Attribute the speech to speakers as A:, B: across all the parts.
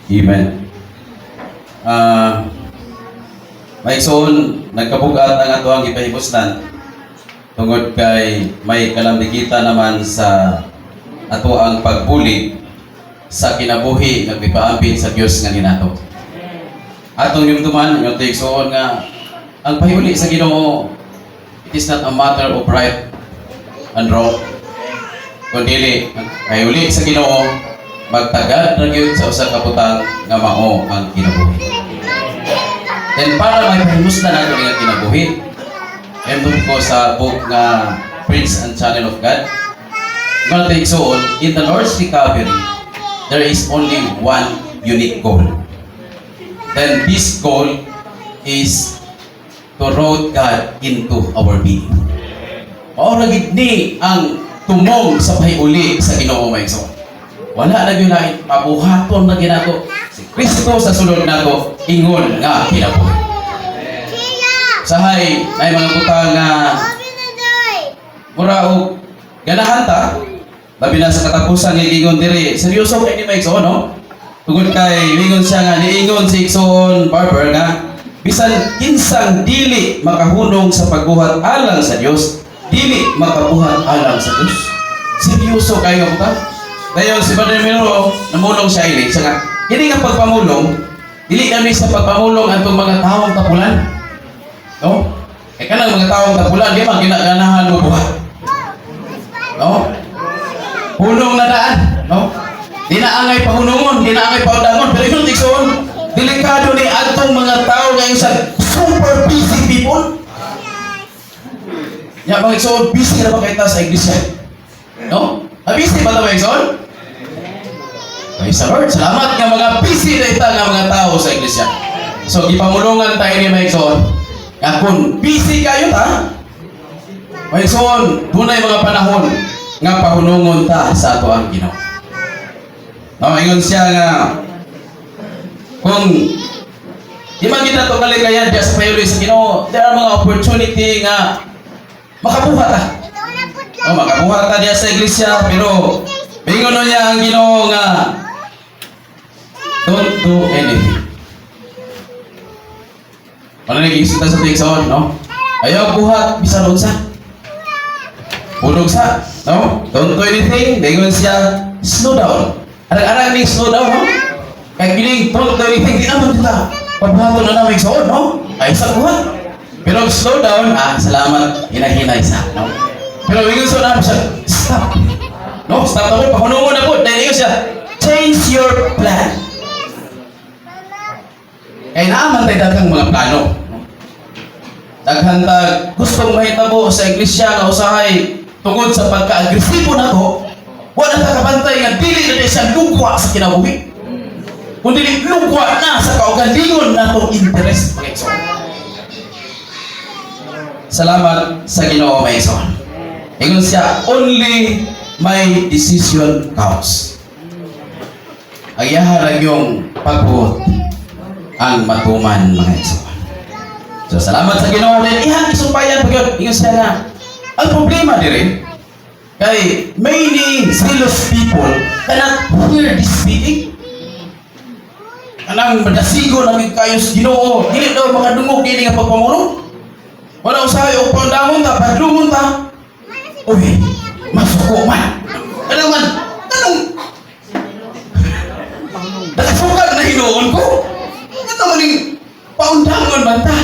A: Amen. Maigsoon, nagkabugat ang ato ang ipahibuslan tungod kay may kalambigita naman sa ato ang pagbuli sa kinabuhi nga gipaambit sa Dios nga ginato. Atong yumduman yung tigsoon nga ang pahuli sa Ginoo, it is not a matter of right and wrong, kundi ang pahuli sa Ginoo magtagad ra gyud sa usa ka butang nga mao ang kinabuhi. Then para may pahimuslan nato nga kinabuhi, endon ko sa book nga Prince and Channel of God. Nga tigsoon, in the Lord's recovery, there is only one unique goal. Then this goal is to root God into our being. Mao ra gid ni ang tumong sa pahiuli sa Ginoo maigsoon. Wala na gyud lain, mabuhaton na ginato si Kristo sa sulod nato ingon nga kinabuhi. Sahay ay mga butang nga mura og ganahan ta labi na sa katapusan nga ingon diri. Seryoso kay ni maigsoon no? Tungod kay ingon siya nga niingon si Ikson Barber nga bisan kinsang dili makahunong sa pagbuhat alang sa Dios, dili makabuhat alang sa Dios. Seryoso kayo butang. Dayon si Brother Miro, namulong siya ini. Siya nga, hindi nga pagpamulong, dili kami sa pagpamulong atong mga taong tapulan. No? Eh kanang mga taong tapulan, di man ginaganahan mo buhat. No? Hunong na daan. No? Di na angay pahunungon, di na angay paudangon. Pero yung tiksoon, delikado ni atong mga tao ngayon sa super busy people. Ya, mga tiksoon, busy na ba kayo sa iglesia? No? Busy ba ito ba Ikson? Ay sa Lord, salamat nga mga busy na ita nga mga tao sa iglesia. So, ipamulungan tayo ni Ikson. Nga kung busy kayo ta, Ikson, dunay mga panahon nga pahunungon ta sa ato ang Ginoo. No, ingon siya nga kung di man kita to kaligayan diya sa payuli sa Ginoo, there are mga opportunity nga makabuhat ta. Oh, makabuhat ta diya sa iglesia, pero bingon niya ang Ginoo nga don't do anything. Ano nag-iisita sa Tikson, no? Ayaw buhat, bisan unsa. Hulog sa, no? Don't do anything. Bingon siya, slow down. Arang-arang ning slow down, no? Kaya giling, don't do anything. Di naman kita. Pagbuhaton na namin sa no? Ay, sa buhat. Pero slow down, salamat, hinahinay sa, no? Pero bingon siya na siya, stop. No, stop na po. Pahunungon na po. Dahil siya, change your plan. Kaya naaman tayo daghang mga plano. Daghang gustong mahitabo sa iglesia nga usahay tungod sa pagka-agresibo na to, wala na kabantay nga dili na siya lugwa sa kinabuhi. Kundi lugwa na sa kaugalingon na itong interest. Salamat sa Ginoo Maison. Ingon siya, only my decision counts. Ayaharag yung pagbuot ang matuman mga Ikson. So salamat sa Ginoo din. Ihan isumpayan pag ingon siya na ang problema diri kay many zealous people cannot hear this speaking. Kanang madasigo namin kayo sa Ginoo, dili daw makadungog kini nga pagpamulong. Wala usahay og pandangon ta, padlungon ta. Uy, masuko man. Ano man? Anong nakasukat na hinuon ko? Ano maning paundangon man ta?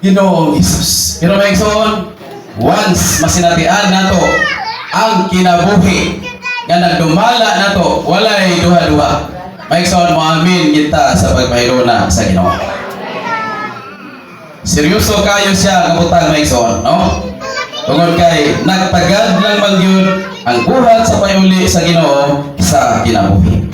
A: Ginoong Isus. Pero Maigsoon, once masinatian nato ang kinabuhi nga nagdumala nato, walay duha-duha. Maigsoon mo amin kita sa pagpahiruna sa Ginoo. Seryoso kayo siya kabutang Maigsoon, no? Tungod kay nagtagad lang man yun ang buhat sa payuli sa Ginoo sa kinabuhi.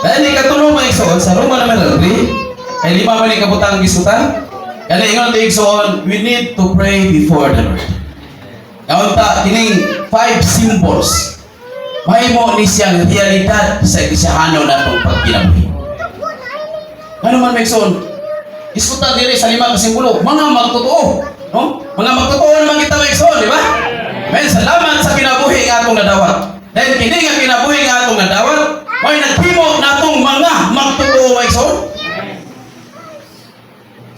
A: Dahil ni katulong Maigsoon sa Roma number 3, ay 5 man ni kabutang gisutan. Kaya ingon ni Ikson, we need to pray before the Lord. Kaunta, kining 5 symbols. Mahimo ni siyang realidad sa ikisyahano na itong pagkinabuhi. Ano man Ikson? Isuta diri sa 5 ka simbolo, mga magtotoo. No? Mga magtotoo naman kita Ikson, di ba? Men, salamat sa kinabuhi nga itong nadawat. Dahil kini nga kinabuhi nga itong nadawat, may nagpimo na igsoon?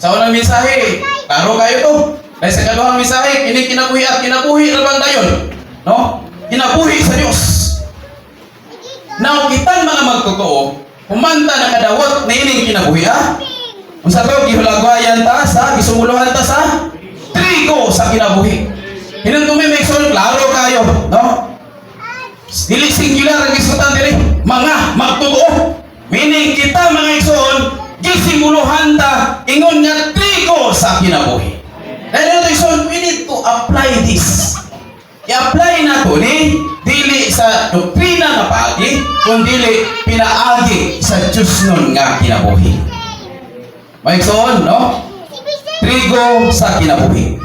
A: Sa unang mensahe, klaro kayo to. Dahil sa kaduhang mensahe, kini kinabuhi at kinabuhi na bang dayon? No? Kinabuhi sa Dios. Now, kitang mga magtotoo, kumanta na kadawat na ining kinabuhi, ha? Kung sa to, gihulagwayan ta sa, gisumuluhan ta sa trigo sa kinabuhi. Hinantumi may igsoon, klaro kayo, no? Dili singular ang isutan dili, mga magtotoo. Meaning kita mga igsoon, gisimuluhan ta ingon nga trigo sa kinabuhi. Dahil ito igsoon, we need to apply this. I-apply na to ni dili sa doktrina nga paagi, kundi pinaagi sa Diyos nun nga kinabuhi. May igsoon, no? Trigo sa kinabuhi.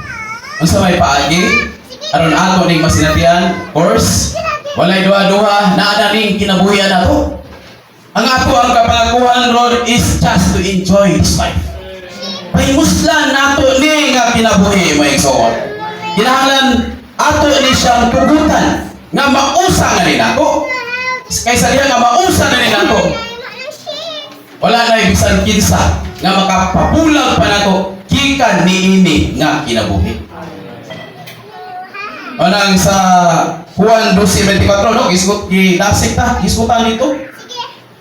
A: Kung sa may paagi, aron ato ning masinatian, course, walay duha-duha na ananing kinabuhian nato. Ang ato ang kapangakuhan Lord is just to enjoy this life. Pahimuslan nato ni nga kinabuhi may igsoon. Kinahanglan ato ni siyang tugutan nga mausa nga ni nato. Kaysa diha nga mausa na ni nato. Wala na bisan kinsa nga makapabulag pa nato gikan niini nga kinabuhi. Anang sa Juan 12:24, no? Gisik ta, giskutan dito.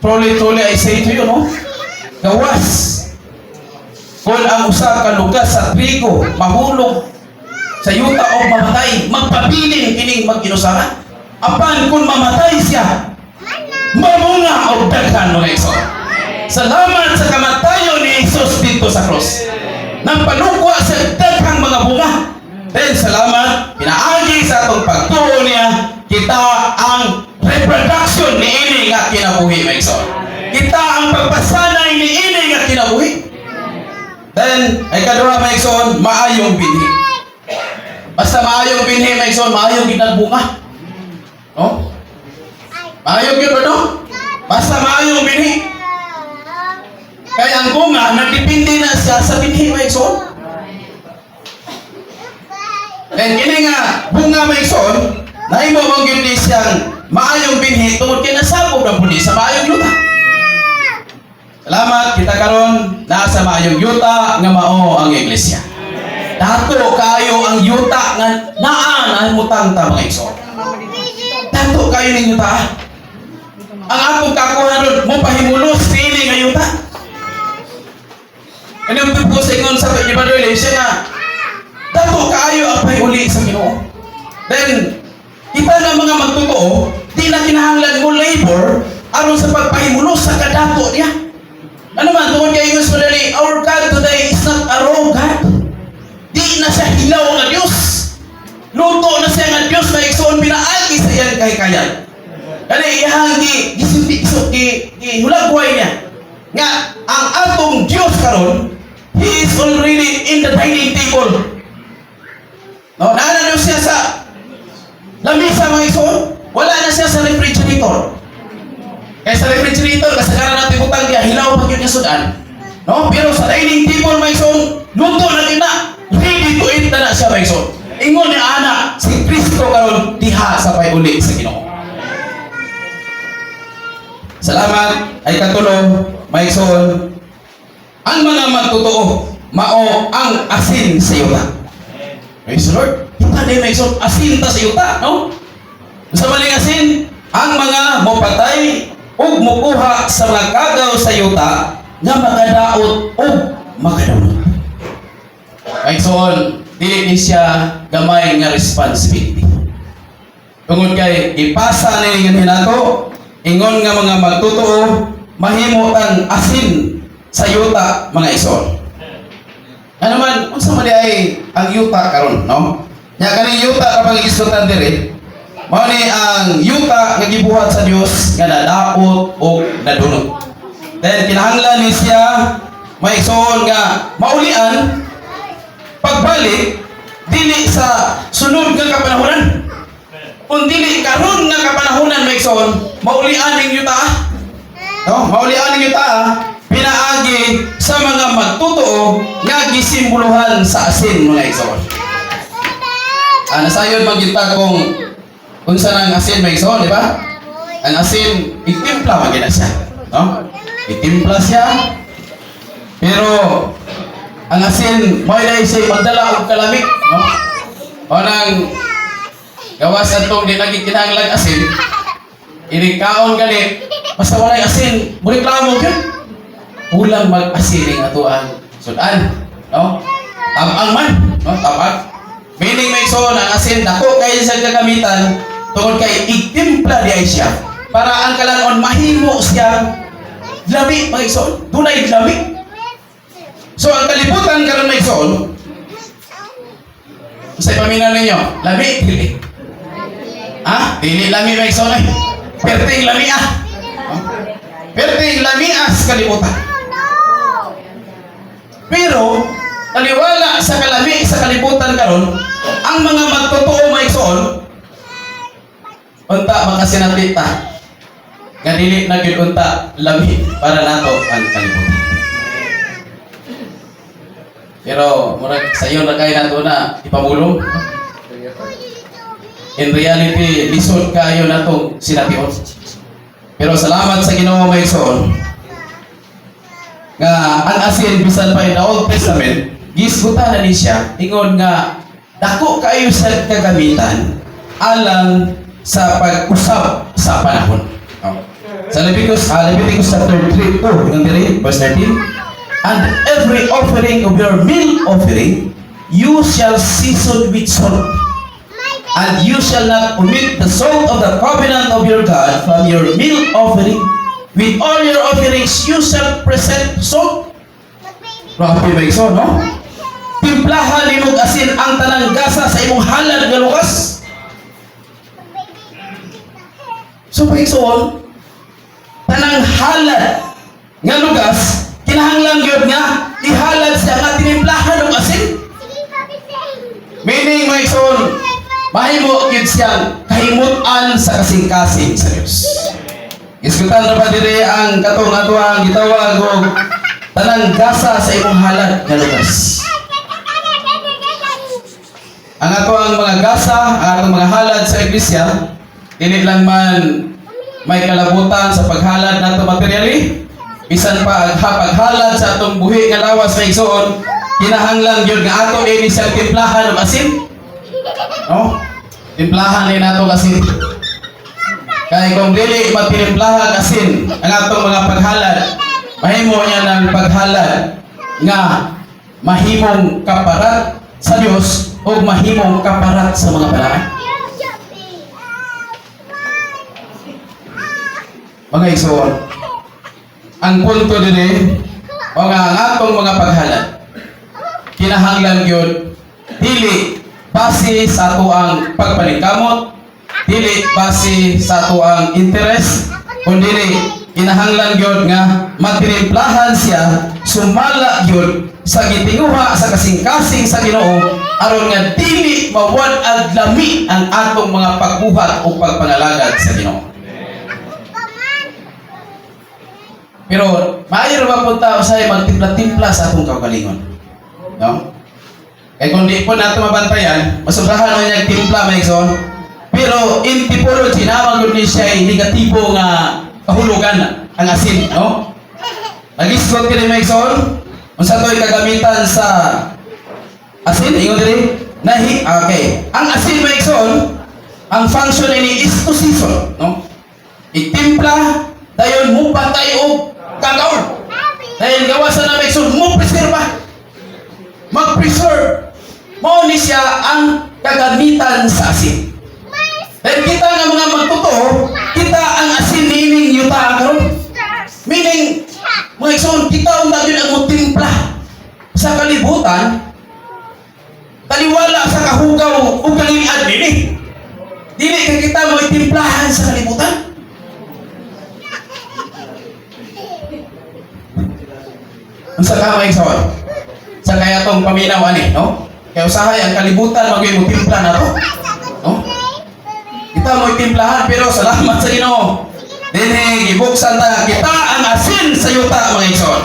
A: Truly, I say to you, no? Gawas. Kung ang usa ka lugar sa trigo, mahulog sa yuta o mamatay, magpabiling kining mag-inusaran. Apan kung mamatay siya, mamunga o daghan mga igsoon. Salamat sa kamatayon ni Jesus dito sa cross. Nang panukwa sa daghang mga bunga. Then salamat, pinaagi sa atong pagtuo niya, kita ang reproduction ni ini nga kinabuhi mga igsoon. Kita ang pagpasanay ni ini nga kinabuhi. Then, ay kaduha mga igsoon, maayong binhi. Basta maayong binhi mga igsoon, maayong ginagbunga. No? Maayong yun ba no? Basta maayong binhi. Kaya ang bunga, nagdipindi na siya sa binhi mga igsoon. And kini nga bunga mga igsoon, naimo mong yun siyang maayong binhi tungod kay nasabog ang puni sa maayong yuta. Salamat kita karon nasa maayong yuta nga mao ang iglesia. Dato kayo ang yuta nga naan ang mutang ta mga igsoon. Dato kayo ning yuta. Ang akong kakuha ron mo pahimulos sili nga yuta. Ano po sa ingon sa evaluation na dato kayo ang pahiuli sa Ginoo. Then kita nga mga magtotoo, di na kinahanglan mo labor aron sa pagpahimulos sa kadato niya. Ano man, tungkol kay Ingos Madali, our God today is not a raw God. Di na siya hilaw nga Diyos. Luto na siya nga Diyos na igsoon pinaagi sa iyang kahikayan. Kani iyang hulagway niya. Nga, ang atong Diyos karon, He is already in the dining table. No, naana siya sa lamisa mga igsoon, wala na siya sa refrigerator. Kaya sa refrigerator, kasagaran natin butang diya, hilaw pag yun niya sudan. No? Pero sa dining table mga igsoon, luto na din na, ready to eat na siya mga igsoon. Ingon ni Ana, si Kristo karon diha sa payuli sa Ginoo. Salamat ay katulong mga igsoon. Ang mga magtotoo, mao ang asin sa yuta. Praise the Lord. Kita din mga igsoon, asin ta sa yuta, no? Sa maling asin, ang mga mopatay ug mukuha sa mga kagaw sa yuta nga makadaot ug makadawat. Ay soon, dili ni siya gamay nga responsibility. Tungod kay ipasa ni nga nato, ingon nga mga magtotoo, mahimo tang asin sa yuta mga igsoon. Ano man, unsa man ay ang yuta karon, no? Nya kani yuta kapag isutan diri, mao ni ang yuta nga gibuhat sa Dios nga nadaot o nadunot. Then kinahanglan ni siya may igsoon nga maulian pagbalik dili sa sunod nga kapanahonan. Kung dili karon nga kapanahonan may igsoon, maulian ning yuta. No, maulian ning yuta pinaagi sa mga magtotoo nga gisimbolohan sa asin mga igsoon. Nasayon magita kung unsa nang asin may igsoon, di ba? Ang asin, itimpla man gina siya, no? itimpla siya. Pero ang asin mo na siya magdala og kalamik, no? O nang gawas atong di lagi kinahanglan asin. Inikaon gani basta walay asin, reklamo gyud. Ulang mag-asin ning atuan sudan, no? Tabang man, no? Tabang. Meaning may so ang asin dako kay sa gagamitan tungod kay itimpla di siya para ang kalanon mahimo siya lami mga igsoon, dunay lami. So ang kalibutan karon may igsoon, sa paminaw ninyo, lami dili. Dili lami mga igsoon ay. Perting lami Perting lami sa kalibutan. Pero taliwala sa kalami sa kalibutan karon, ang mga magtotoo mga igsoon, unta makasinatita nga dili na gyud unta lami para nato ang kalibutan. Pero murag sayo na kay nato na ipamulong. In reality, lisod kayo natong sination. Pero salamat sa Ginoo mga igsoon nga ang asin bisan pa in the Old Testament gisgutan na ni siya ingon nga dako kayo sa kagamitan alang sa pag-usab sa panahon. Sa Leviticus chapter 3, ingon diri verse 13, and every offering of your meal offering you shall season with salt, and you shall not omit the salt of the covenant of your God from your meal offering. With all your offerings you shall present salt. Grabe ba iso, no? Timplahan nimong asin ang tanang gasa sa imong halad nga lukas. So pa igsoon, tanang halad nga lugas kinahanglan gyud nga ihalad siya nga tinimplahan og asin. Meaning mga igsoon, mahimo gyud siyang kahimutan sa kasing-kasing sa Dios. Iskutan na ba diri ang katong atuang gitawag og tanang gasa sa imong halad nga lugas. Ang atuang mga gasa, ang atong mga halad sa iglesia, dili lang man may kalabutan sa paghalad nato materially, bisan pa ang paghalad sa atong buhi nga lawas sa igsoon, kinahanglan gyud nga ato ini sa timplahan og asin. No? Timplahan ni nato asin. Kaya kung dili matinimplahan asin ang atong mga paghalad, mahimo niya ng paghalad nga mahimong kaparat sa Dios o mahimong kaparat sa mga balay. Mga igsoon, ang punto din o nga ang atong mga paghalad kinahanglan gyud dili base sa ato ang pagpaningkamot, dili base sa ato ang interes, kundi kinahanglan gyud nga matinimplahan siya sumala gyud sa gitinguha sa kasing-kasing sa Ginoo aron nga dili mawad-ad lami ang atong mga pagbuhat o pagpangalagad sa Ginoo. Pero maayo ba punta usay magtimpla-timpla sa atong kaugalingon, no? Kaya kung di po nato mabantayan, masubrahan mo niya timpla mga igsoon. Pero in typology, namagod ni siya ay negatibo nga kahulugan ang asin, no? Nag-isgot ka rin mga igsoon, kung sa ito'y kagamitan sa asin, ingon din, okay. Ang asin mga igsoon, ang function ini is to season, no? Itimpla, dayon mo patay o kagaon. Dahil gawasan na mga igsoon, mo preserva. Mag-preserve. Mo ni siya ang kagamitan sa asin. Dahil kita nga mga magtotoo, kita ang asin nining yuta karon. Meaning, mga igsoon, kita ang dagin ang mutimpla sa kalibutan, taliwala sa kahugaw o kalilian nini. Dili ka kita mo itimplahan sa kalibutan. Ang sa kamay igsoon, sa kaya tong paminaw ani, no? Kaya usahay ang kalibutan magay mo timpla na to, no? Kita mo itimplahan pero salamat sa Ginoo. Dinhi gibuksan ta kita ang asin sa yuta mga igsoon.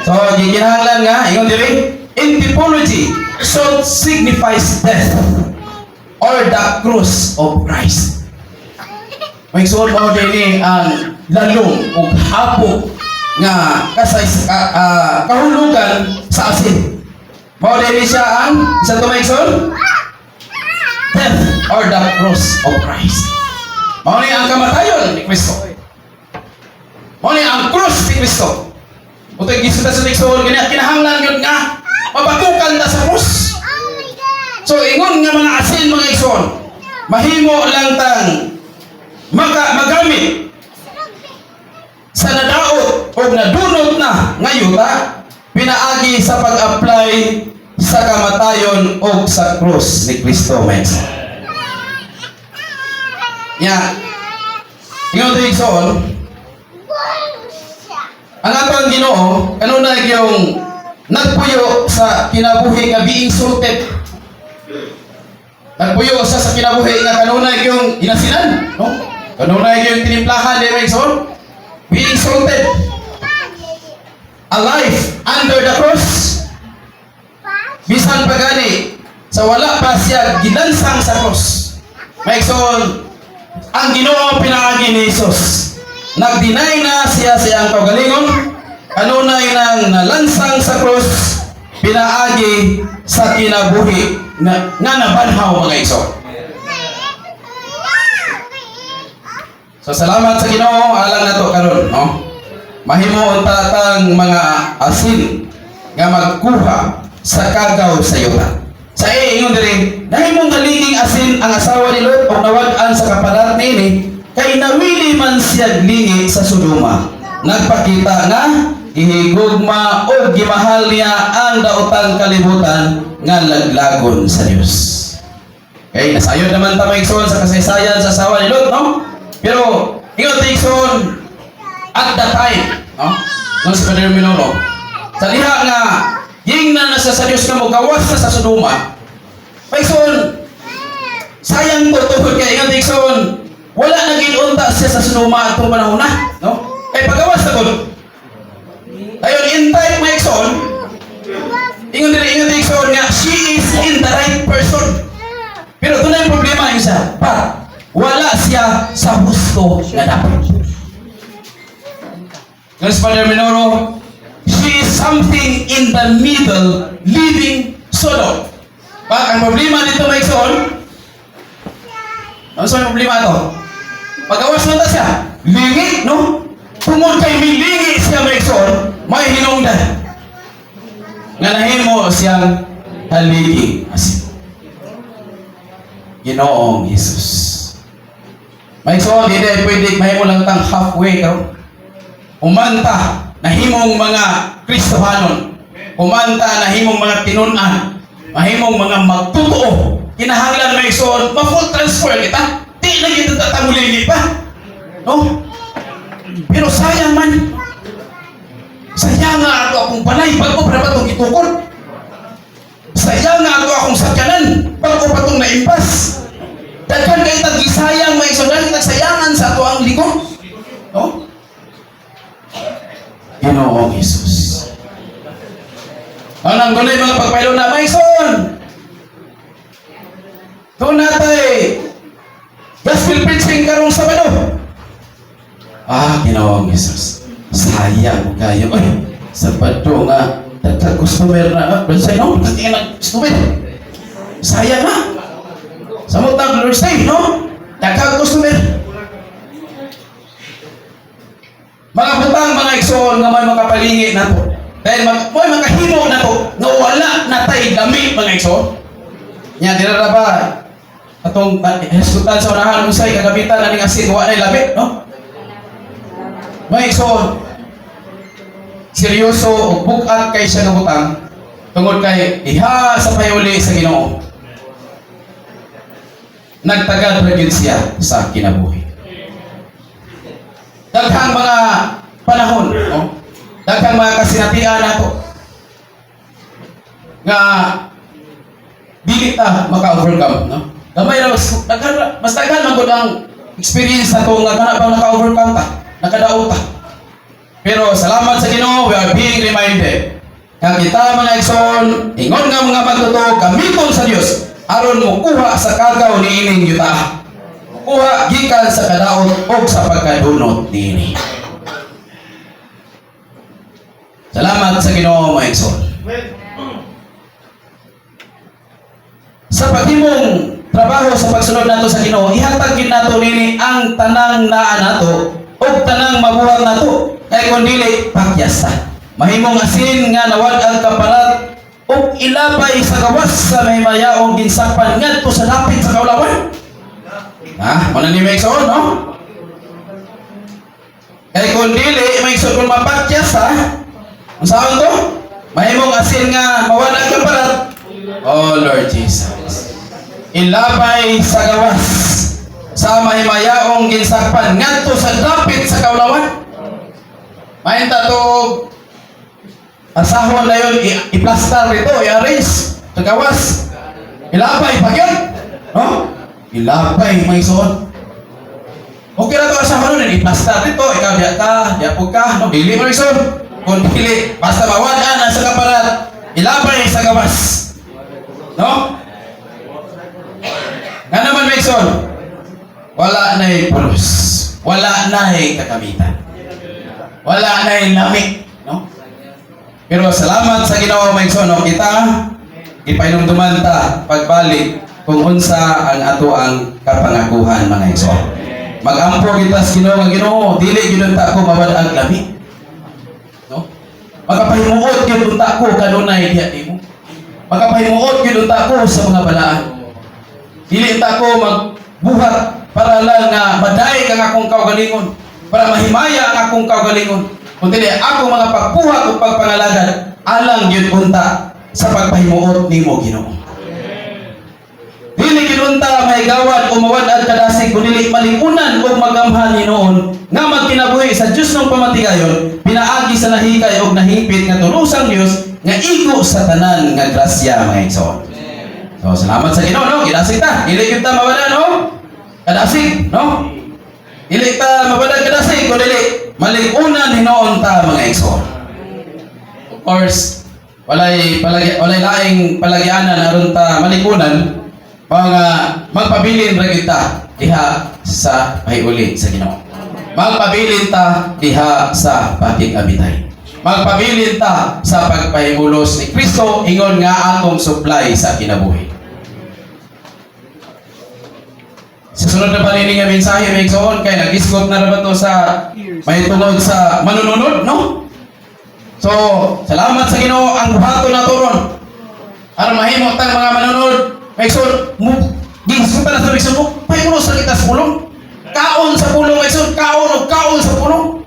A: So gikinahanglan nga ingon diri in typology, salt signifies death or the cross of Christ. Mga igsoon mo dinhi ang lalong o hapok nga kahulugan sa asin. Mao din siya ang sa tumaigsoon death or the cross of Christ. Mao ni ang kamatayon ni Kristo. Mao ni ang cross ni Kristo. Utay gisuta sa igsoon kanya kinahanglan gyud nga mabatukan ta sa cross. So ingon nga mga asin mga igsoon, mahimo lang tang magamit sa nadaot o nadunot na ngayuta pinaagi sa pag-apply sa kamatayon o sa cross ni Kristo mga igsoon. Ingon tayo igsoon, ang atong Ginoo kanunay yung nagpuyo sa kinabuhi nga being salted. Nagpuyo sa kinabuhi nga kanunay yung inasinan, no? Kanunay yung tinimplahan di ba igsoon? Being salted. Alive under the cross. Bisan pagani sa wala pa siya gilansang sa cross. Maigsoon, ang Ginoo pinaagi ni Jesus. Nag-deny na siya siyang kaugalingon, kanunay nang nalansang sa cross, pinaagi sa kinabuhi nga nabanhaw mga igsoon. So salamat sa Ginoo alang nato karon, no? Mahimo unta tang mga asin nga magkuha sa kagaw sa yuta. Sa ingon diri, nahimong galiging asin ang asawa ni Lot o nawag-an sa kapalat niini kay nawili man siya lingi sa Sodoma. Nagpakita nga ihigugma o gimahal niya ang daotang kalibutan nga laglagon sa Dios. Okay, nasayod naman ta maigsoon sa kasaysayan sa asawa ni Lot, no? Pero ingon maigsoon at the time, no? Nung sa Padre Minoro, sa liha nga yung na nasa sa Diyos nga mo gawas na sa Sodoma, maigsoon sayang po tungkol kay ingon maigsoon wala naging unta siya sa Sodoma atong panahon na, no? Kay pagawas na po. Ayon, in time, mga igsoon, ingon igsoon nga, she is in the right person. Pero ito na yung problema yung siya. Wala siya sa husto na dapat. Kasi Father Minoro, she is something in the middle, living Sodom. Ang problema dito, mga igsoon, ano sa problema ito? Pagawas na siya, lingi, no? Tungod kay milingi siya may igsoon, may hinungdan. Nga nahimo siyang haligi asin. Ginoong Jesus. May igsoon, hindi pwede mahimo lang tang halfway karon. Umanta, nahimong mga Kristohanon. Umanta, nahimong mga tinunan. Mahimong mga magtotoo. Kinahanglan may igsoon, ma-full transfer kita. Di na kita tatamulili pa. No? Pero sayang man. Sayang nga ako akong balay bago pa itong itukod. Sayang nga ako akong sakyanan bago pa itong naimpas. Daghan kayo tag-isayang may isodang nagsayangan sa ato ang likod. No? Ginoong Jesus. Ang nanggunay mga pagpaylo na may son. Doon natay gospel preaching karong Sabado. Ginoong Jesus. Sayang kayo. Ay, Sabado nga. Customer na. Bansay no? Nanti nag-stupid. Sayang na. Samutang Thursday, no? Customer. Mga butang, mga igsoon nga may makapalingi na to. Dahil may makahimo na to nga wala na tayo dami, mga igsoon. Nya, dinara ba? Atong hasutan sa unahan usay kagabitan na ning asin wa na labi, no? May igsoon. Seryoso o bukat kay siya nabutang tungod kay iha sa payuli sa Ginoo. Nagtagad ra gyud siya sa kinabuhi. Daghang mga panahon, no? Daghang mga kasinatian nato nga dili ta maka-overcome, no? Gamay ra mas daghan man gud ang experience nato nga kana bang naka-overcome ta, nakadaot ta. Pero salamat sa Ginoo, we are being reminded. Nga kita mga igsoon, ingon nga mga magtuto, gamiton sa Dios aron mo kuha sa kagaw ni ining yuta. Kuha gikan sa kadaot o sa pagkadunot niini. Salamat sa Ginoo mga igsoon. Sa paghimong trabaho sa pagsunod nato sa Ginoo, ihatag gid nato nini ang tanang naa nato o tanang mabuhat nato. Kay kun dili pakyasta. Mahimong asin nga nawag ang kaparat o ilabay sa gawas sa may mayaong ginsapan ngadto sa dapit sa kaulawan. Ha, mana ni Mexon, no? Kay kun dili Mexon kun mapakyasta, unsaon to? Mahimong asin nga mawag ang kaparat. Oh Lord Jesus. Ilabay sa gawas sa may mayaong ginsapan ngadto sa dapit sa kaulawan. Mahinta to asahon na yun, i-plaster rito, i-arrange sa gawas. Ilabay pa yun, no? Ilabay, may suon. Okay na to asahon nun, i-plaster rito, ikaw diapog ka, no? Dili mo rin suon. Kung dili, basta mawagan ang sa kaparat, ilabay sa gawas. No? Nga naman, Mexon, wala na'y pulos, wala na'y kakamitan, wala na'y lamig, no? Pero salamat sa Ginoo Mexon, no? Kita ipainomduman ta pagbalik kung unsa ang ato ang kapangakuhan mga igsoon. Magampo kita sa Ginoo nga Ginoo, dili gyud ta ko mawad ang lamig. No? Magapahimuot gyud unta ko kanunay diha nimo. Magapahimuot gyud unta ko sa mga balaan. Dili ta ko magbuhat para lang nga maday kang akong kaugalingon, para mahimaya ang akong kaugalingon. Kundi ako mga pagbuhat o pagpangalagad alang yun unta sa pagpahimuot nimo Ginoo. Dili ginunta may gawad o mawad at kadasig kundi malingunan o magamhan hinoon nga magkinabuhi sa Dios ng pamatigayon pinaagi sa nahikay o nahipit nga tulusang Dios nga igo sa tanan nga grasya mga igsoon. So salamat sa Ginoo, no? Kadasig ta. Dili kita mawala, no? Kadasig, no? Dili ta mawala kadasig kundi malingunan hinoon ta mga igsoon. Of course, walay laing palagyanan aron ta malingunan mga magpabilin ra kita diha sa pahiuli sa Ginoo. Magpabilin ta diha sa pakig-amitay. Magpabilin ta sa pagpahimulos ni Kristo ingon nga atong supply sa kinabuhi. Sa sunod na panini nga mensahe may igsoon kay nag-isgot na ra to sa may tungod sa manununod, no? So, salamat sa Ginoo ang buhaton nato ron. Aron mahimo tang mga manunod, may igsoon mo ginsuta na sa igsoon mo, pahimulos ra kita sa pulong. Kaon sa pulong may igsoon, kaon sa pulong.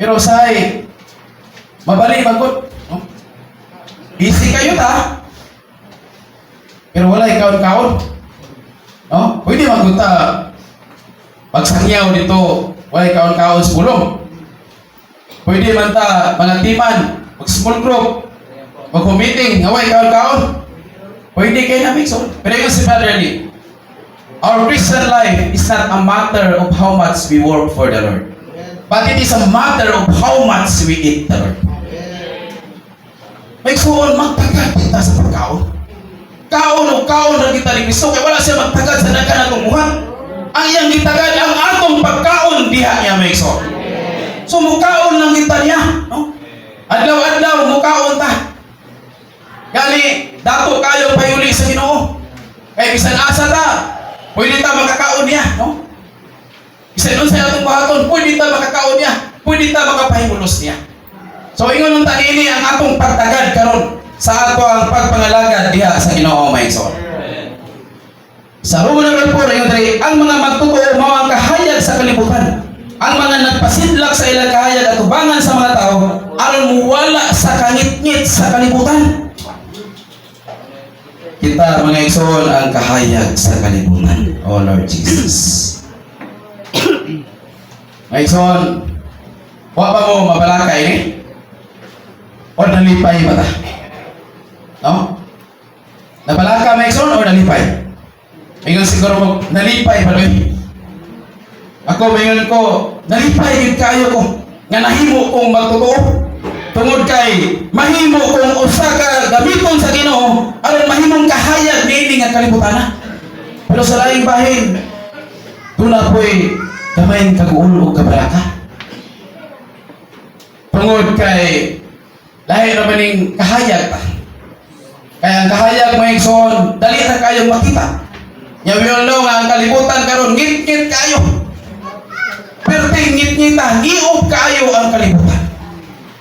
A: Pero say mabalik magkot, no? Busy kayo ta. Pero wala kaon-kaon. No? Pwede magpunta pagsangyaw dito, wala kaon-kaon sa pulong. Pwede man ta mga timan, mag-small group, mag-meeting, wala kaon-kaon. Pwede kayo na mix. Pero yung si Father Lee, our Christian life is not a matter of how much we work for the Lord, but it is a matter of how much we eat the Lord. May suon magtagad kita sa pagkaon. Kaon na kita ni Kristo kaya wala siya magtagad sa dagan atong buhat. Ang iyang gitagad ang atong pagkaon diha niya may igsoon. So mukaon lang kita niya, no? Adlaw-adlaw mukaon ta. Gani dato kayo payuli sa Ginoo. Kay bisan asa ta, pwede ta makakaon niya, no? Bisan unsa atong buhaton, pwede ta makakaon niya, pwede ta makapahimulos niya. So ingon nung tanini ang atong pagtagad karon sa ato ang pagpangalagad diha sa Ginoo may igsoon. Sa Romano 4 ingon diri ang mga magtotoo mao ang kahayag sa kalibutan. Ang mga nagpasidlak sa ilang kahayag at tubangan sa mga tao aron muwala sa kangit-ngit sa kalibutan. Kita mga igsoon ang kahayag sa kalibutan. Oh Lord Jesus. Mga igsoon, wa ba mo mabalakay ni? O nalipay ba ta? No? Nabalaka mga igsoon o nalipay? Mayroon siguro mo, nalipay ba rin? Ako mayroon ko, nalipay yung kayo ko, nga nahimo kong magtotoo. Tungod kay, mahimo kong usa ka gamiton sa Ginoo, aron mahimong kahayag niini nga kalibutan. Pero sa laing bahin, doon na po'y gamayin kaguul o kabaraka. tungod kay lahi ra maning kahayag ta. Kaya ang kahayag mga igsoon, dali na kayong makita. Nya yun nga ang kalibutan karon ngit-ngit kayo. Pero ngit-ngita, iog kayo ang kalibutan.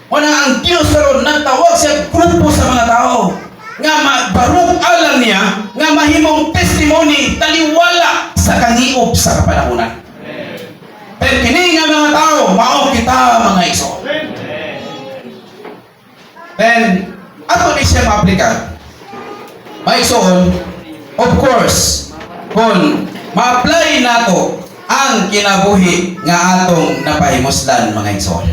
A: Wala ang Diyos karon nagtawag siya grupo sa mga tao nga magbarog alam niya nga mahimong testimony taliwala sa kangiog sa kapanahunan. Pero kini nga mga tao, mao kita mga igsoon. Then, ato ni siya ma-aplika. Mga igsoon, of course, kung ma-apply nato ang kinabuhi nga atong napahimuslan mga igsoon.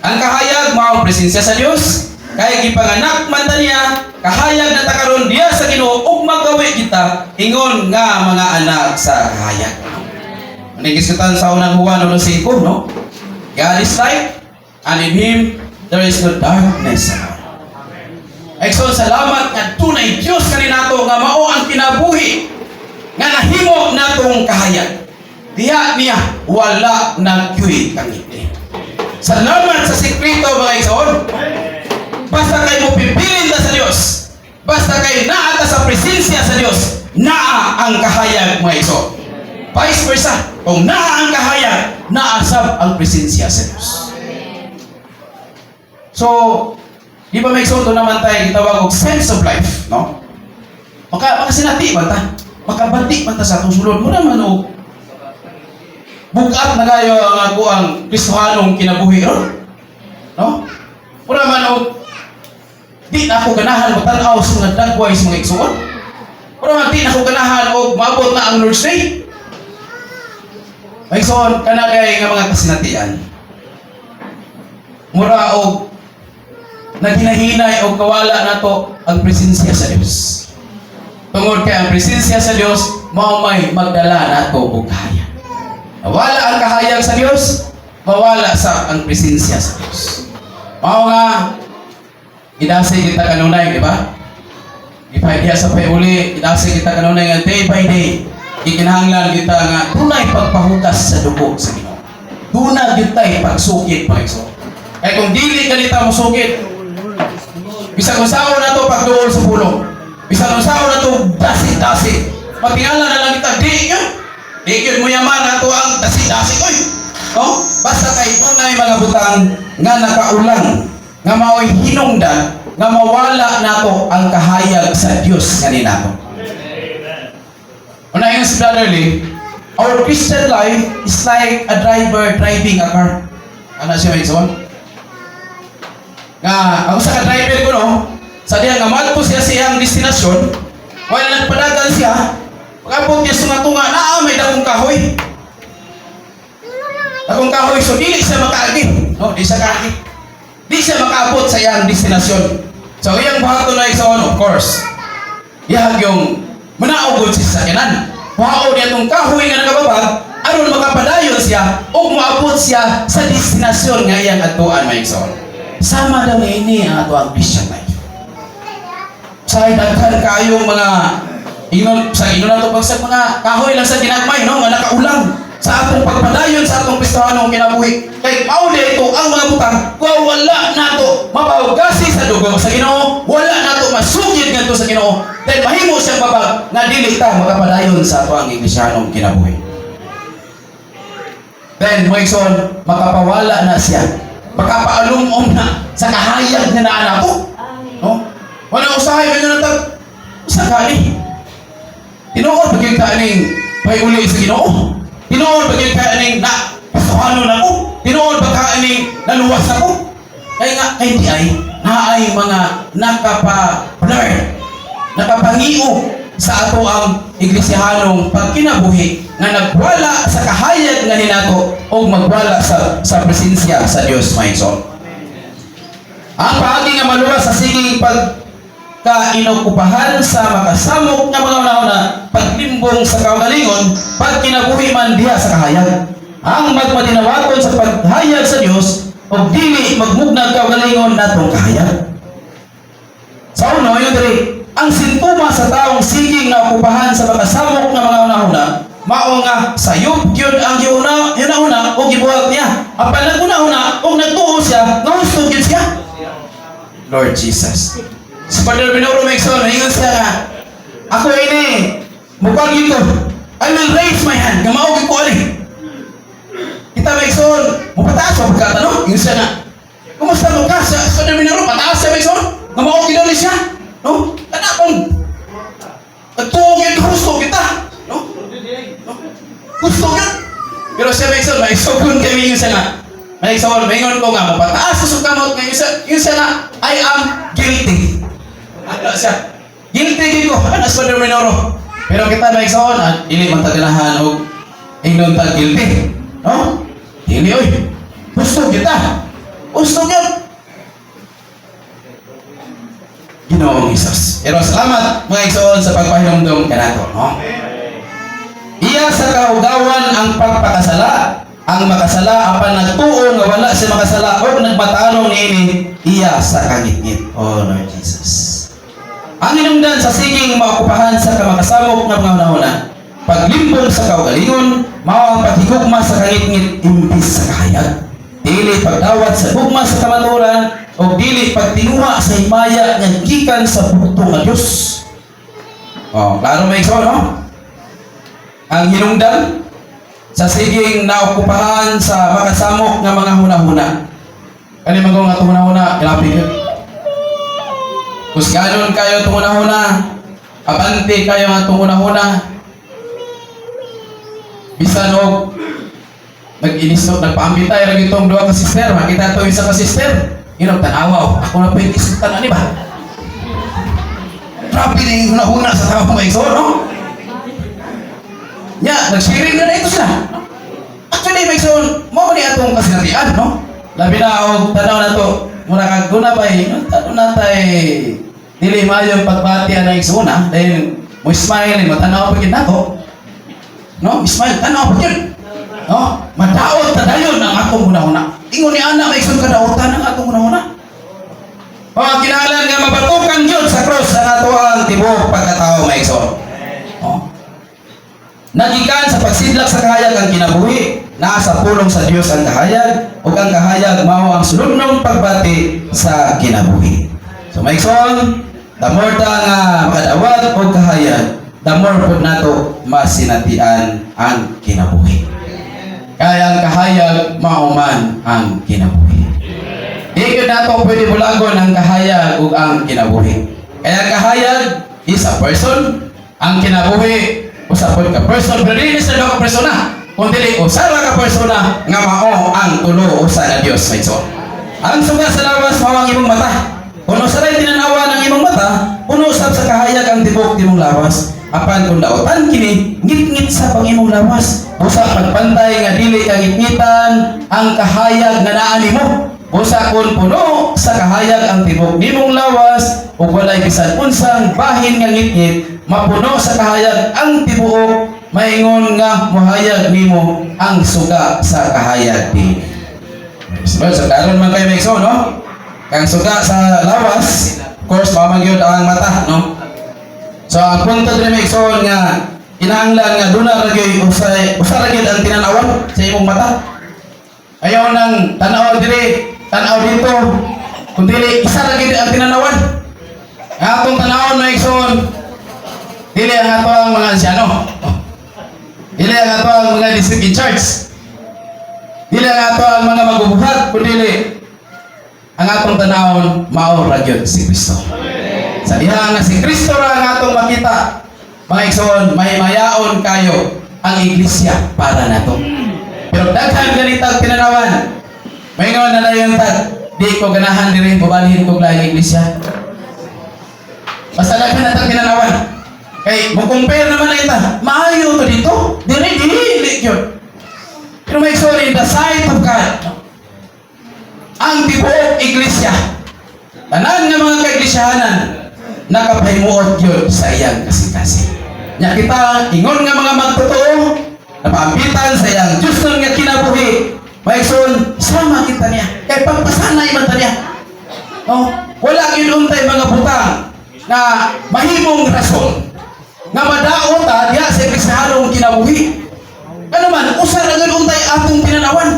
A: Ang kahayag mao ang presensya sa Dios, kay gipanganak man ta niya, kahayag na ta karon diya sa Ginoo ug magawi kita ingon nga mga anak sa kahayag. Nagiskutan sa unang Juan 1:5, no? God is light, and in Him there is no darkness at all. Igsoon, salamat nga tunay Dios kaninato nga mao ang kinabuhi nga nahimo natong kahayag. Diha niya wala nagkuy kang ngiti. Salamat sa sikreto mga igsoon. Basta kay mo pipilin ta sa Dios, basta kay naa ta sa presensya sa Dios, naa ang kahayag mga igsoon. Vice versa, kung naa ang kahayag, naasab ang presensya sa Dios. So, di ba may igsoon doon naman tayo gitawag og sense of life, no? Makasinati man ta, makabati man ta sa atong sulod. Muna man o bugat na kayo ang ako ang Kristohanong kinabuhi ron, no? Muna man o di na ako ganahan matanaw sa mga dagway sa mga igsoon. Muna man di na ako ganahan o maabot na ang Lord's Day. May igsoon kana kay nga mga kasinatian. Mura og naginahinay o kawala nato ang presensya sa Dios. Tungod kay ang presensya sa Dios mao may magdala nato og kahayag. Mawala ang kahayag sa Dios, mawala sa ang presensya sa Dios. Mao nga idasay kita kanunay, di ba? Ipaidiya sa uli, idasay kita kanunay nga day by day. Ikinahanglan kita nga tunay pagpahugas sa dugo sa Ginoo. Tuna gitay pagsukit mga igsoon. Kaya kung dili ka nita musukit, bisag kung sao na to pagduol sa pulong, bisag kung sao na to dasi-dasi, matingala na lang kita, di yun mo yaman na to ang dasi-dasi, oy! No? Basta kay tunay mga butang nga nakaulang, nga mao'y hinungdan, nga mawala nato ang kahayag sa Dios kanina to. Unahin si Brother Lee, our Christian life is like a driver driving a car. Ano siya may igsoon? Nga, ang sa ka-driver ko, no? Sa diya nga, mahal po siya siyang destinasyon, while nagpadagan siya, pag-abot niya sunga-tunga, may dakong kahoy. Dakong kahoy, so dili siya makaagi. No, di siya kaagi. Di siya makaabot sa iyang destinasyon. So, iyang bahato na igsoon, of course. Iyang yung manaugod siya sa kanan. Mahao niya itong kahoy nga nakababa, aron makapadayon siya, o maabot siya sa destinasyon nga iyang atuan, may igsoon. Sama daw ini ang ato ang Christian life. Sa daghan kayong mga sa na to pag sa mga kahoy lang sa ginagmay, no, nga nakaulang sa atong pagpadayon sa atong Kristohanong kinabuhi. Kay mauli ito ang mga butang, kung wala nato mapahugasi sa dugo sa Ginoo, wala nato masugid ngadto sa Ginoo, then mahimo siyang babag nga dili ta makapadayon sa ato ang Kristohanong kinabuhi. Then mo igsoon, makapawala na siya, makapaalumom na sa kahayag na naanak ko, no? Wala usahay man na tag usakali. Tinuod bagay ka aning may uli sa Ginoo. Tinuod bagay ka aning na pasahanon ako. Tinuod bagay ka aning naluwas ako. Kaya nga, kay di ay naay mga nakapa-blur, nakapangiog sa ato ang Iglesihanong pagkinabuhi nga nagwala sa kahayag nga ninato o magwala sa presensya sa Dios, my soul. Ang paagi nga maluwas sa siging pagka-inokupahan sa makasamok nga mga una-una paglimbong sa kaugalingon pagkinabuhi man diha sa kahayag. Ang magmadinawaton sa paghayag sa Dios o dili magmugnag kaugalingon natong kahayag. Sa uno, yun diri, ang sintuma sa taong siging na okupahan sa makasamok nga mga una-una, mao nga sayop gyud ang yuna o gibuhat niya. Apan naguna-una o nagtuo siya, gusto gyud siya. Lord Jesus. Sa Padre Binoro Mexon, ingon siya nga, ako ini, mukha gyud ko. I will raise my hand. Gamao gyud ko ani. Kita Mexon, mupataas pa pagkatanong. Ingon siya nga, kumusta mo ka? Sa Padre Binoro, pataas siya Mexon. Gamao gyud ani siya. No? Kanapon. Nagtuog yun, gusto kita. No? Gusto yun. Pero siya Mexon, may sogun kami yun siya nga. Mexon, maingon ko nga, mapataas sa sukamot ngayon siya nga, I am guilty. Ano siya? Guilty ko. Ano sa Padre Minoro? Pero kita Mexon, hindi mataganahan o ingnon ta guilty. No? Hindi oy. Gusto kita. Gusto yun. Ginoong Isus. Pero salamat mga igsoon sa pagpahinumdum kanato, no? Iya sa kaugawan ang pagpakasala. Ang makasala apan nagtuo nga wala si makasala o nagmatanong niini iya sa kangitngit. Oh Lord Jesus. Ang hinungdan sa siging maokupahan sa kamakasamok nga mga una, paglimbong sa kaugalingon, mao ang paghigugma sa kangitngit imbis sa kahayag. Dili pagdawat sa gugma sa kamaturan o dili pagtinguha sa himaya nga gikan sa bugto nga Dios. Oh, klaro may iso, no? Ang hinungdan sa siging naokupahan sa makasamok nga mga hunahuna. Kani magong nga hunahuna, kilapig yun. Kus ganon kayo itong hunahuna, abante kayo nga itong hunahuna. Bisan og nag-inisot, nagpaambitay rin itong dua ka sister, makita ito isa ka sister. Inong tanawaw, ako na po yung isutan, ano ba? Grabe na yung hunahuna sa tao mga iso, no? Nya, nag-sharing na ito sila. Actually, may iso, mo ni atong kasinarian, no? Labi na ako, tanaw na to, muna kang guna ba tanaw na tayo, dili mayong pagbatian na iso na, dahil mo smile, matanaw pa yun na to. No, smile, tanaw pa yun. No? Madaot na dayon ang atong hunahuna. Ingon ni Ana, may isang kadaotan ang atong hunahuna. O, kinahalan nga mabatukan yun sa cross ang ato ang tibok pagkatao may iso. O. Nagikan sa pagsidlak sa kahayag ang kinabuhi, nasa pulong sa Dios ang kahayag, o ang kahayag mao ang sulunong pagbati sa kinabuhi. So may ison, the more ta nga makadawat o kahayag, the more po nato masinatian ang kinabuhi. Kaya ang kahayag mauman ang kinabuhi. Di na ito pwede bulagon ang kahayag o ang kinabuhi. Kaya ang kahayag is a person, ang kinabuhi usapon ka person, pero hindi sa ka persona. Kung dili usara ka persona nga mao ang tulo usa na Dios sa iso. Ang suga sa lawas mao ang imong mata. Kung usaray tinanawa ng imong mata, puno usab sa kahayag ang tibok timong lawas. Apan kung daotan kini, ngit-ngit sa pangimong lawas. Usa pagpantay nga dili ka ngit-ngitan ang kahayag nga naa nimo. Usa kun puno sa kahayag ang tibok nimong lawas ug walay bisan unsang bahin nga ngit-ngit, mapuno sa kahayag ang tibuok, maingon nga mohayag nimo ang suga sa kahayag din. So karon man kay Mexo, no? Kang suga sa lawas, of course mamagyod ang mata, no? So ang punto din Mexo nga kinahanglan nga duna ra gyud usa ra gyud ang tinanawan sa imong mata. Ayaw nang tanaw diri, tanaw dito. Kung dili isa ra gyud ang tinanawan. Ang atong tanawon Mexo, dili ang ato ang mga ansyano. Dili ang ato ang mga district in charge. Dili ang ato ang mga magbubuhat, kundi ang atong tanawon mao ra gyud si Kristo. Sa diha nga si Kristo ra ang atong makita. Mga igsoon, may mayaon kayo ang iglesia para nato. Pero daghan ganitang tinanawan. Maingon na dayon tag, di ko ganahan diri babalhin ko laing iglesia. Basta daghan natang tinanawan. Kay mo compare naman na ita. Maayo to dito. Dili gyud. Pero may igsoon in the sight of God. Ang tibuok iglesia. Tanan nga mga kaiglesiyahanan nakapahimuot yun sa iyang kasing-kasing. Nya kita, ingon nga mga magtotoo, napaambitan sa iyang Diyos nga kinabuhi, maigsoon, sama kita niya. Kaya pagpasanay man ta niya. No? Wala ginuntay mga butang na mahimong rason nga madaot ta diha sa Kristiyanong kinabuhi. Ano man, usa ra ginuntay atong tinanawan.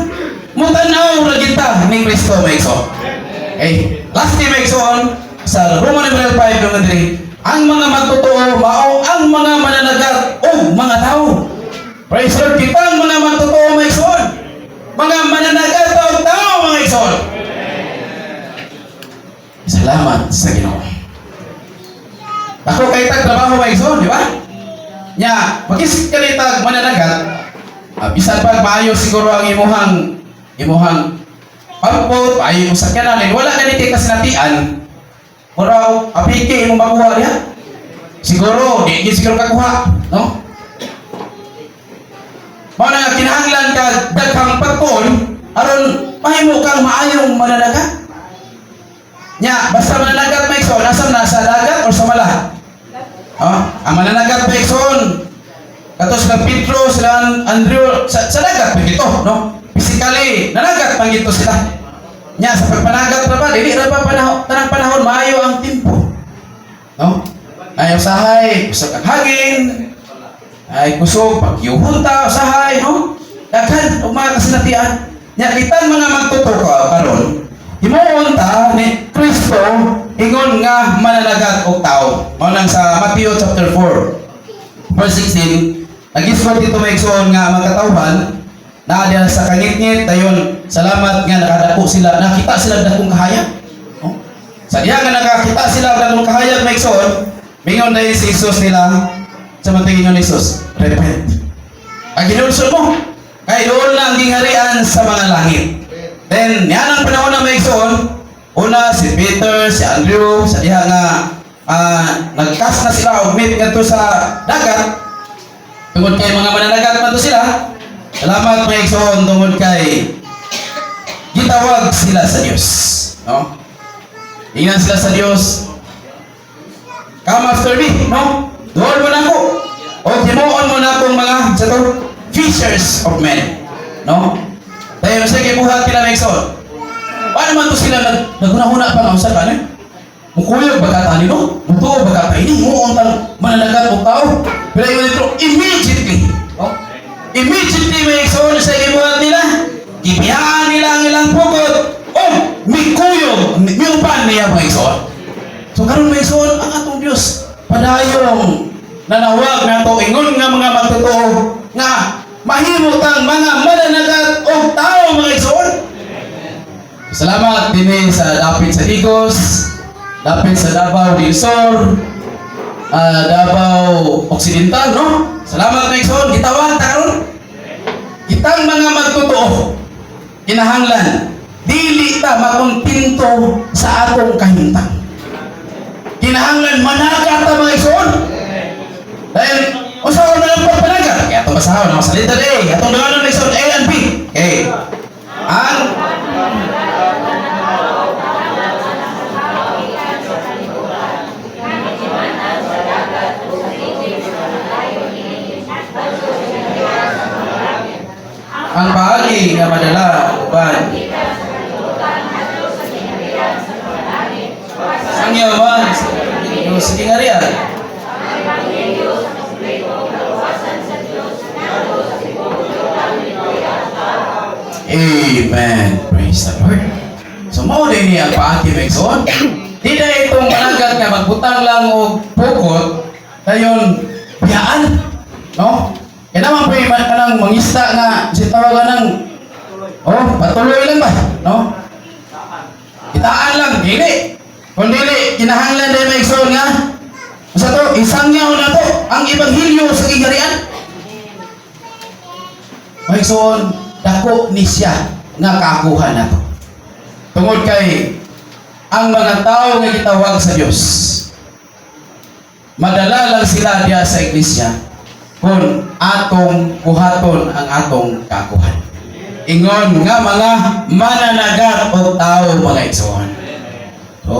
A: Mutanaw ra kita ning Kristo maigsoon. Okay, last day maigsoon sa Roman numeral 5 ng 3, ang mga magtotoo mao ang mga mananagat o mga tao. Praise Lord, kita ang mga magtotoo maigsoon, mga mananagat o tao mga igsoon. Salamat sa Ginoo. Ako kay tag trabaho maigsoon, di ba? Nya, makisip ka rin tag mananagat, bisan pag maayo siguro ang imuhang pagpot, maayo mo sa kanan, wala ka rin kay kasinatian, muraw, apike imong makuha niya. Siguro, di siguro kakuha, no? Mao na nga kinahanglan ka daghang pagpon, aron mahimo kang maayong mananagat. Nya, basta mananagat maigsoon, nasa sa dagat o sa mala? Ang mananagat maigsoon, kato sila Pedro, sila Andrew, sa dagat pagito, no? Physically, nanagat pagito sila. Nya, sa pagpanagat na ba, dili na pa tanang panahon, maayo ang timpo. No? Ayaw sahay, kusog ang hagin, ay kusog, pagyuhunta, sahay, no? Daghan, o mga kasinatian. Nya, kitang mga magtutuko karon, himuunta ni Kristo, ingon nga mananagat o tao. Mao lang sa Matthew chapter 4, verse 16, nag-iswat dito maigsoon nga magkatawhan, na diyan sa kangit-ngit, dayon salamat nga nakadako sila, nakita sila dakong kahayag. No? Sa diya nga nakakita sila dakong kahayag maigsoon, mingon dahil si Jesus nila, sa matingin ni Jesus, repent. Ang ginulsod mo, kay doon lang gingharian sa mga langit. Then, yan ang panahon na maigsoon, una si Peter, si Andrew, sa diha nga nagkas na sila og meet ngadto sa dagat. Tungod kay mga mananagat man to sila. Salamat maigsoon tungod kay gitawag sila sa Dios, no? Ingnan sila sa Dios. Come after me, no? Duol mo na ko. O timuon mo na akong mga sa to, fishers of men, no? Dahil sige buhat kila maigsoon. Paano man to sila naguna-una pa nga usa kanin? Mukuyog bagata nino, mutuo bagata ini, muon tang mananagat og tao. Pero yun ito immediately, no? Immediately maigsoon sa gibuhat nila, gibiyaan nila ang ilang pukot. Oh, mikuyog, miupan niya maigsoon. So karon maigsoon ang atong Dios padayong nanawag na to ingon nga mga magtotoo nga mahimo tang mga mananagat o tao mga igsoon. Salamat din sa dapit sa Igos, dapit sa Davao del Sur, Davao Occidental, no? Salamat mga igsoon, gitawag taron. Kitang mga magtotoo, kinahanglan dili ta makontento sa atong kahimtang. Kinahanglan managat ta mga igsoon. Dahil, usahaw na lang pagpanagat. Kaya itong basahaw na masalita na eh. Itong nanganon na isang A and B. Okay. Ang bahagi nga madala, uban. Ang yaman, sa kingarian. Amen. Praise the Lord. So, mao din niya paati maigsoon. Di na itong managat nga magbutang lang o pukot, dayon biyaan. No? Kaya naman po yung kanang mangista nga si tawagan ng patuloy lang ba? No? Kitaan lang, dili. Kung dili, kinahanglan din maigsoon nga. Sa to, isangyaw na to ang ebanghelyo sa kingarian. Maigsoon, dako ni siya nga kakuha na to. Tungod kay ang mga tao nga gitawag sa Dios, madala lang sila diya sa iglesia kung atong buhaton ang atong kakuhan. Ingon nga mga mananagat o tao mga igsoon. So,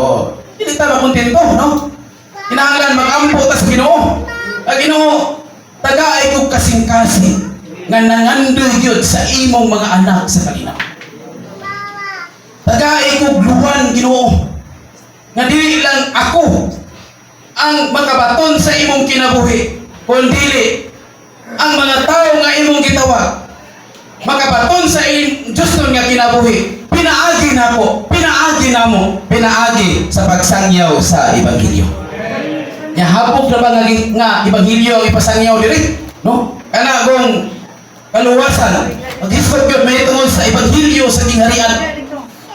A: hindi ta makontento, no? Kinahanglan mag-ampo ta sa Ginoo. Ang Ginoo taga-ay kog kasing-kasing nga nangandoy gyud sa imong mga anak sa kalinaw. Tagai kog luwan Ginoo nga dili lang ako ang makabaton sa imong kinabuhi, kundi ang mga tao nga imong gitawag makabaton sa Diyos nun nga kinabuhi. pinaagi na mo sa pagsangyaw sa ebanghelyo. Nya hapog na ba nga ebanghelyo ang ipasangyaw diri? No? Kana kung kaluwasan, mag-ispat yun, may tungod sa ebanghelyo sa kingharian.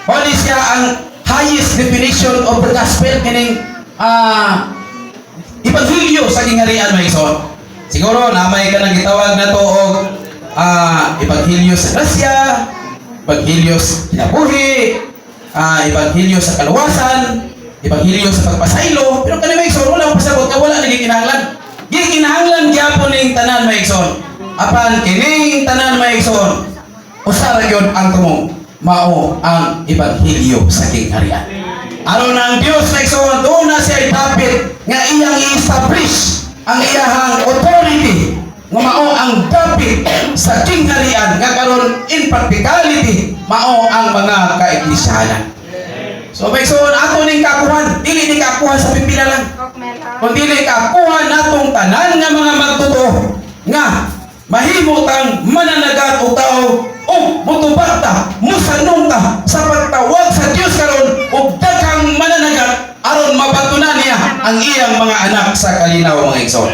A: What is siya ang highest definition of the gospel, kining ebanghelyo sa kingharian, may ison. Siguro namay ka nang gitawag na to og ebanghelyo sa grasya, ebanghelyo sa kinabuhi, ebanghelyo sa kaluwasan, ebanghelyo sa pagpasaylo. Pero kanang may ison, wala pasabot nga wala naging kinahanglan. Gikinahanglan gyapon ning tanan, may ison. Apan kining tanan, may ison, usa ra gyud ang tumong mao ang ebanghelyo sa kingharian. Aron ang Dios na igsoon, doon na siya dapat nga iyang i-establish ang iyahang authority nga mao ang dapat sa kingharian nga karon in practicality mao ang mga kaiglesiyanan. So may igsoon ato ning kakuhan, dili ni kakuhan sa pipila lang. Kung dili kakuhan natong tanan nga mga magtotoo nga mahimo tang mananagat og tao o mutubag ta, musanong ta sa pagtawag sa Dios karon og daghang mananagat aron mabatunan niya ang iyang mga anak sa kalinaw, mga igsoon.